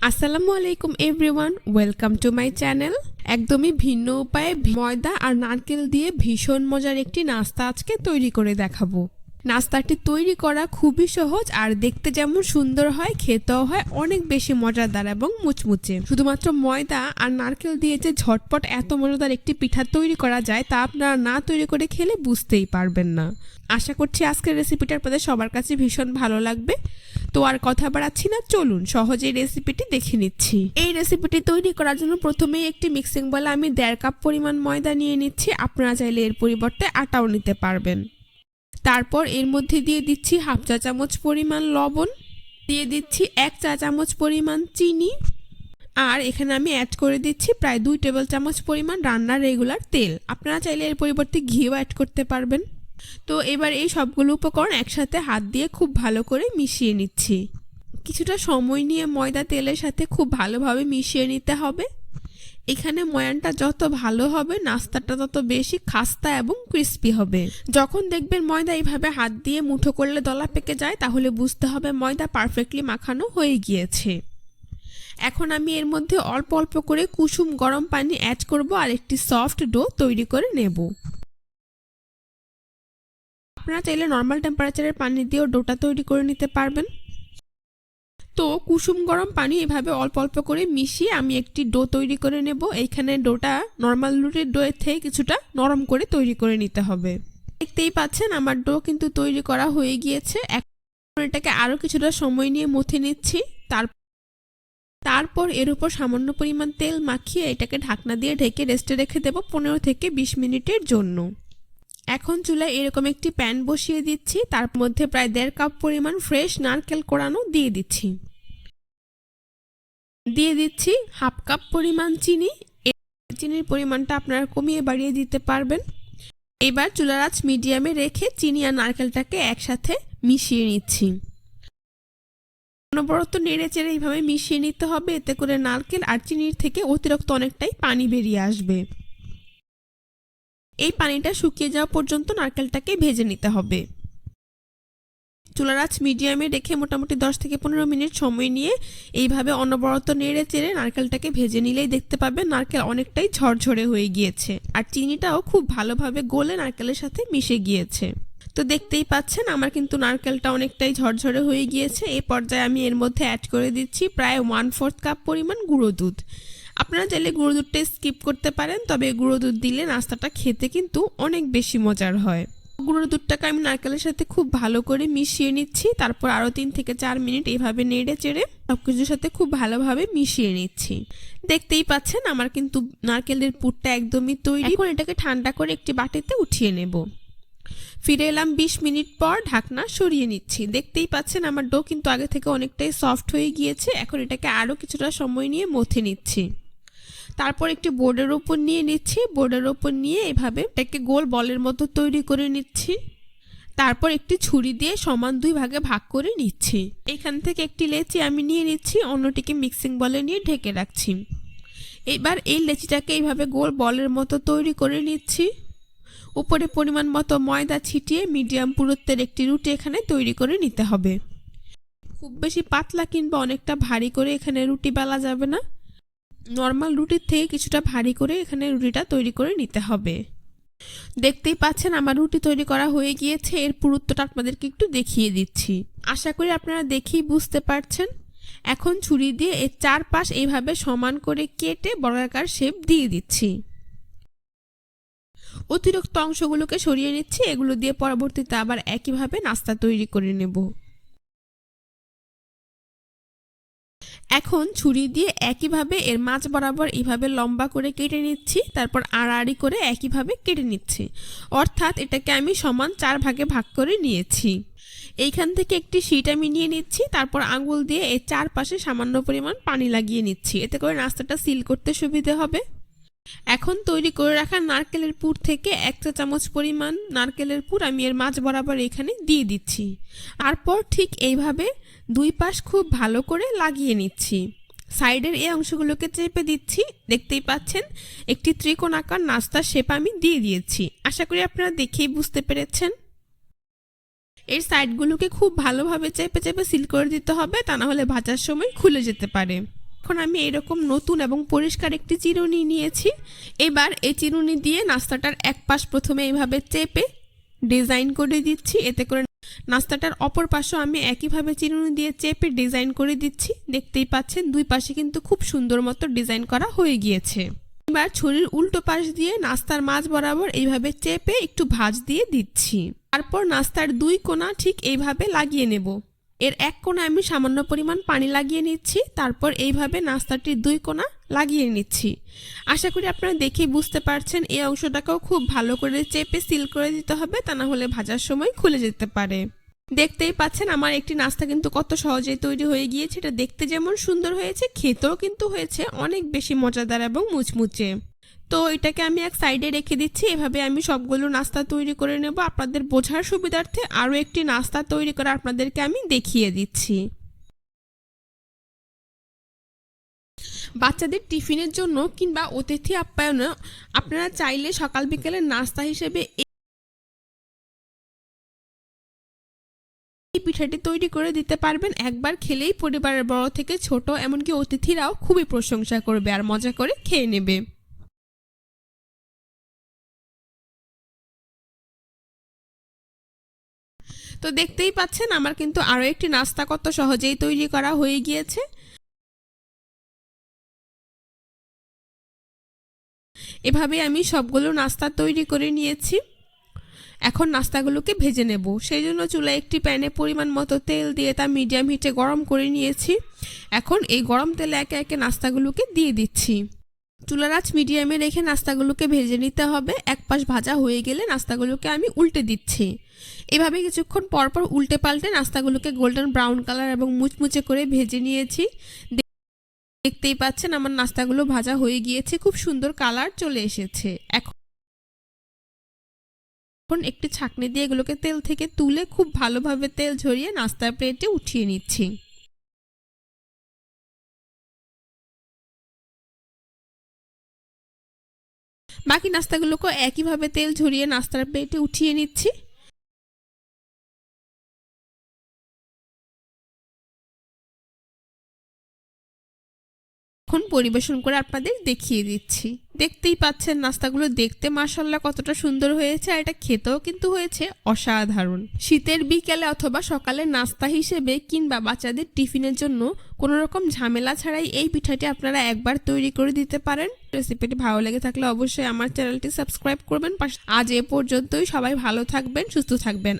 আসসালামু আলাইকুম everyone, welcome to my channel. একদমই ভিন্ন উপায়ে ময়দা আর নারকেল দিয়ে ভীষণ মজার একটি নাস্তা আজকে তৈরি করে দেখাবো। নাস্তাটি তৈরি করা খুবই সহজ আর দেখতে যেমন সুন্দর হয়, খেতেও হয় অনেক বেশি মজাদার এবং মুচমুচে। শুধুমাত্র ময়দা আর নারকেল দিয়ে যে ঝটপট এত মজাদার একটি পিঠা তৈরি করা যায় তা আপনারা না তৈরি করে খেলে বুঝতেই পারবেন না। আশা করছি আজকের রেসিপিটা আপনাদের সবার কাছে ভীষণ ভালো লাগবে। তো আর কথা বাড়াচ্ছি না, চলুন সহজেই রেসিপিটি দেখে নিচ্ছি। এই রেসিপিটি তৈরি করার জন্য প্রথমেই একটি মিক্সিং বলে আমি 1.5 কাপ পরিমাণ ময়দা নিয়ে নিচ্ছি। আপনারা চাইলে এর পরিবর্তে আটাও নিতে পারবেন। তারপর এর মধ্যে দিয়ে দিচ্ছি 1/2 চা চামচ পরিমাণ লবণ, দিয়ে দিচ্ছি 1 চা চামচ পরিমাণ চিনি, আর এখানে আমি অ্যাড করে দিচ্ছি প্রায় 2 টেবিল চামচ পরিমাণ রান্নার রেগুলার তেল। আপনারা চাইলে এর পরিবর্তে ঘিও অ্যাড করতে পারবেন। তো এবার এই সবগুলো উপকরণ একসাথে হাত দিয়ে খুব ভালো করে মিশিয়ে নিচ্ছি। কিছুটা সময় নিয়ে ময়দা তেলের সাথে খুব ভালোভাবে মিশিয়ে নিতে হবে। এখানে ময়ানটা যত ভালো হবে নাস্তাটা তত বেশি খাস্তা এবং ক্রিস্পি হবে। যখন দেখবেন ময়দা এইভাবে হাত দিয়ে মুঠো করলে দলা পেকে যায় তাহলে বুঝতে হবে ময়দা পারফেক্টলি মাখানো হয়ে গিয়েছে। এখন আমি এর মধ্যে অল্প অল্প করে কুসুম গরম পানি অ্যাড করব আর একটি সফট ডো তৈরি করে নেব। আপনারা চাইলে নর্মাল টেম্পারেচারের পানি দিয়েও ডোটা তৈরি করে নিতে পারবেন। তো কুসুম গরম পানি এভাবে অল্প অল্প করে মিশিয়ে আমি একটি ডো তৈরি করে নেব। এইখানে ডোটা নর্মাল রুটির ডোয়ের থেকে কিছুটা নরম করে তৈরি করে নিতে হবে। দেখতেই পাচ্ছেন আমার ডো কিন্তু তৈরি করা হয়ে গিয়েছে। এখন এটাকে আরও কিছুটা সময় নিয়ে মথে নিচ্ছি। তারপর এর উপর সামান্য পরিমাণ তেল মাখিয়ে এটাকে ঢাকনা দিয়ে ঢেকে রেস্টে রেখে দেব 15 থেকে 20 মিনিটের জন্য। এখন চুলায় এরকম একটি প্যান বসিয়ে দিচ্ছি। তার মধ্যে প্রায় 1.5 কাপ পরিমাণ ফ্রেশ নারকেল কোড়ানো দিয়ে দিচ্ছি। 1/2 কাপ পরিমাণ চিনি। চিনির পরিমাণটা আপনারা কমিয়ে বাড়িয়ে দিতে পারবেন। এবার চুলার আঁচ মিডিয়ামে রেখে চিনি আর নারকেলটাকে একসাথে মিশিয়ে নিচ্ছি। অনবরত নেড়ে চেড়ে এইভাবে মিশিয়ে নিতে হবে, এতে করে নারকেল আর চিনির থেকে অতিরিক্ত অনেকটাই পানি বেরিয়ে আসবে। এই পানিটা শুকিয়ে যাওয়া পর্যন্ত নারকেলটাকে ভেজে নিতে হবে। চুলার আঁচ মিডিয়ামে রেখে মোটামুটি 10 থেকে 15 মিনিট সময় নিয়ে এইভাবে অনবরত নেড়ে চেড়ে নারকেলটাকে ভেজে নিলেই দেখতে পাবেন নারকেল অনেকটাই ঝরঝরে হয়ে গিয়েছে আর চিনিটাও খুব ভালোভাবে গলে নারকেলের সাথে মিশে গিয়েছে। তো দেখতেই পাচ্ছেন আমার কিন্তু নারকেলটা অনেকটাই ঝরঝরে হয়ে গিয়েছে। এই পর্যায়ে আমি এর মধ্যে অ্যাড করে দিচ্ছি প্রায় 1/4 কাপ পরিমাণ গুঁড়ো দুধ। আপনারা চাইলে গুঁড়ো দুধটা স্কিপ করতে পারেন, তবে গুঁড়ো দুধ দিলে নাস্তাটা খেতে কিন্তু অনেক বেশি মজার হয়। গুঁড়ো দুধটাকে আমি নারকেলের সাথে খুব ভালো করে মিশিয়ে নিচ্ছি। তারপর আরও 3 থেকে 4 মিনিট এইভাবে নেড়ে চেড়ে সবকিছুর সাথে খুব ভালোভাবে মিশিয়ে নিচ্ছি। দেখতেই পাচ্ছেন আমার কিন্তু নারকেলের পুরটা একদমই তৈরি। এখন এটাকে ঠান্ডা করে একটি বাটিতে উঠিয়ে নেব। ফিরে এলাম 20 মিনিট পর, ঢাকনা সরিয়ে নিচ্ছি। দেখতেই পাচ্ছেন আমার ডো কিন্তু আগে থেকে অনেকটাই সফট হয়ে গিয়েছে। এখন এটাকে আরও কিছুটা সময় নিয়ে মথে নিচ্ছি। তারপর একটি বোর্ডের ওপর নিয়ে নিচ্ছি। বোর্ডের ওপর নিয়ে এভাবে এটাকে গোল বলের মতো তৈরি করে নিচ্ছি। তারপর একটি ছুরি দিয়ে সমান 2 ভাগে ভাগ করে নিচ্ছি। এখান থেকে একটি লেচি আমি নিয়ে নিচ্ছি, অন্যটিকে মিক্সিং বলে নিয়ে ঢেকে রাখছি। এবার এই লেচিটাকে এইভাবে গোল বলের মতো তৈরি করে নিচ্ছি। উপরে পরিমাণ মতো ময়দা ছিটিয়ে মিডিয়াম পুরুত্বের একটি রুটি এখানে তৈরি করে নিতে হবে। খুব বেশি পাতলা কিংবা অনেকটা ভারী করে এখানে রুটি বেলা যাবে না। নর্মাল রুটির থেকে কিছুটা ভারী করে এখানে রুটিটা তৈরি করে নিতে হবে। দেখতেই পাচ্ছেন আমার রুটি তৈরি করা হয়ে গিয়েছে। এর পুরুত্বটা আপনাদেরকে একটু দেখিয়ে দিচ্ছি। আশা করি আপনারা দেখেই বুঝতে পারছেন। এখন ছুরি দিয়ে এর চারপাশ এইভাবে সমান করে কেটে বর্গাকার শেপ দিয়ে দিচ্ছি। অতিরিক্ত অংশগুলোকে সরিয়ে নিচ্ছি। এগুলো দিয়ে পরবর্তীতে আবার একইভাবে নাস্তা তৈরি করে নেব। এখন ছুরি দিয়ে একইভাবে এর মাঝ বরাবর এইভাবে লম্বা করে কেটে নিচ্ছি। তারপর আড়াআড়ি করে একইভাবে কেটে নিচ্ছি। অর্থাৎ এটাকে আমি সমান 4 ভাগে ভাগ করে নিয়েছি। এইখান থেকে একটি শীট আমি নিয়ে নিচ্ছি। তারপর আঙুল দিয়ে এর চারপাশে সামান্য পরিমাণ পানি লাগিয়ে নিচ্ছি, এতে করে নাস্তাটা সিল করতে সুবিধে হবে। এখন তৈরি করে রাখা নারকেলের পুর থেকে 1 চা চামচ পরিমাণ নারকেলের পুর আমি এর মাঝ বরাবর এখানে দিয়ে দিচ্ছি। তারপর ঠিক এইভাবে 2 পাশ খুব ভালো করে লাগিয়ে নিচ্ছি। সাইডের এই অংশগুলোকে চেপে দিচ্ছি। দেখতেই পাচ্ছেন একটি ত্রিকোণাকার নাস্তার শেপ আমি দিয়ে দিয়েছি। আশা করি আপনারা দেখেই বুঝতে পেরেছেন। এর সাইডগুলোকে খুব ভালোভাবে চেপে চেপে সিল করে দিতে হবে, তা না হলে ভাজার সময় খুলে যেতে পারে। এখন আমি এরকম নতুন এবং পরিষ্কার একটি চিরুনি নিয়েছি। এবার এই চিরুনি দিয়ে নাস্তাটার এক পাশ প্রথমে এইভাবে চেপে ডিজাইন করে দিচ্ছি, এতে করে নাস্তাটার অপর পাশও আমি একইভাবে চিরুনি দিয়ে চেপে ডিজাইন করে দিচ্ছি। দেখতেই পাচ্ছেন দুই পাশে কিন্তু খুব সুন্দর মতো ডিজাইন করা হয়ে গিয়েছে। এবার ছুরির উল্টো পাশ দিয়ে নাস্তার মাঝ বরাবর এইভাবে চেপে একটু ভাঁজ দিয়ে দিচ্ছি। তারপর নাস্তার দুই কোণা ঠিক এইভাবে লাগিয়ে নেব। এর এক কোণা আমি সামান্য পরিমাণ পানি লাগিয়ে নিচ্ছি, তারপর এইভাবে নাস্তাটির দুই কোণা লাগিয়ে নিচ্ছি। আশা করি আপনারা দেখেই বুঝতে পারছেন এই অংশটাকেও খুব ভালো করে চেপে সিল করে দিতে হবে, তা না হলে ভাজার সময় খুলে যেতে পারে। দেখতেই পাচ্ছেন আমার একটি নাস্তা কিন্তু কত সহজেই তৈরি হয়ে গিয়েছে। এটা দেখতে যেমন সুন্দর হয়েছে, খেতেও কিন্তু হয়েছে অনেক বেশি মজাদার এবং মুচমুচে। তো এটাকে আমি এক সাইডে রেখে দিচ্ছি। এভাবে আমি সবগুলো নাস্তা তৈরি করে নেব। আপনাদের বোঝার সুবিধার্থে আরও একটি নাস্তা তৈরি করে আপনাদেরকে আমি দেখিয়ে দিচ্ছি। বাচ্চাদের টিফিনের জন্য কিংবা অতিথি আপ্যায়নে আপনারা চাইলে সকাল বিকেলের নাস্তা হিসেবে এই পিঠাটি তৈরি করে দিতে পারবেন। একবার খেলেই পরিবারের বড় থেকে ছোট এমনকি অতিথিরাও খুবই প্রশংসা করবে আর মজা করে খেয়ে নেবে। তো দেখতেই পাচ্ছেন আমার কিন্তু আরও একটি নাস্তা কত সহজেই তৈরি করা হয়ে গিয়েছে। এভাবে আমি সবগুলো নাস্তা তৈরি করে নিয়েছি। এখন নাস্তাগুলোকে ভেজে নেব। সেই জন্য চুলায় একটি প্যানে পরিমাণ মতো তেল দিয়ে তা মিডিয়াম হিটে গরম করে নিয়েছি। এখন এই গরম তেলে একে একে নাস্তাগুলোকে দিয়ে দিচ্ছি। চুলার আঁচ মিডিয়ামে রেখে নাস্তাগুলোকে ভেজে নিতে হবে। এক পাশ ভাজা হয়ে গেলে নাস্তাগুলোকে আমি উল্টে দিচ্ছি। এভাবে কিছুক্ষণ পরপর উল্টে পাল্টে নাস্তাগুলোকে গোল্ডেন ব্রাউন কালার এবং মুচমুচে করে ভেজে নিয়েছি। দেখতেই পাচ্ছেন আমার নাস্তাগুলো ভাজা হয়ে গিয়েছে, খুব সুন্দর কালার চলে এসেছে। এখন একটি ছাঁকনি দিয়ে এগুলোকে তেল থেকে তুলে খুব ভালোভাবে তেল ঝরিয়ে নাস্তার প্লেটে উঠিয়ে নিচ্ছি। বাকি নাস্তাগুলোকে একইভাবে তেল ঝরিয়ে নাস্তার প্লেটে উঠিয়ে নিচ্ছি। এখন পরিবেশন করে আপনাদের দেখিয়ে দিচ্ছি। দেখতেই পাচ্ছেন নাস্তাগুলো দেখতে মাশাআল্লাহ কতটা সুন্দর হয়েছে, আর এটা খেতেও কিন্তু হয়েছে অসাধারণ। শীতের বিকেলে অথবা সকালে নাস্তা হিসেবে কিংবা বাচ্চাদের টিফিনের জন্য কোনো রকম ঝামেলা ছাড়াই এই পিঠাটি আপনারা একবার তৈরি করে দিতে পারেন। রেসিপিটি ভালো লেগে থাকলে অবশ্যই আমার চ্যানেলটি সাবস্ক্রাইব করবেন। আজ এ পর্যন্তই। সবাই ভালো থাকবেন, সুস্থ থাকবেন।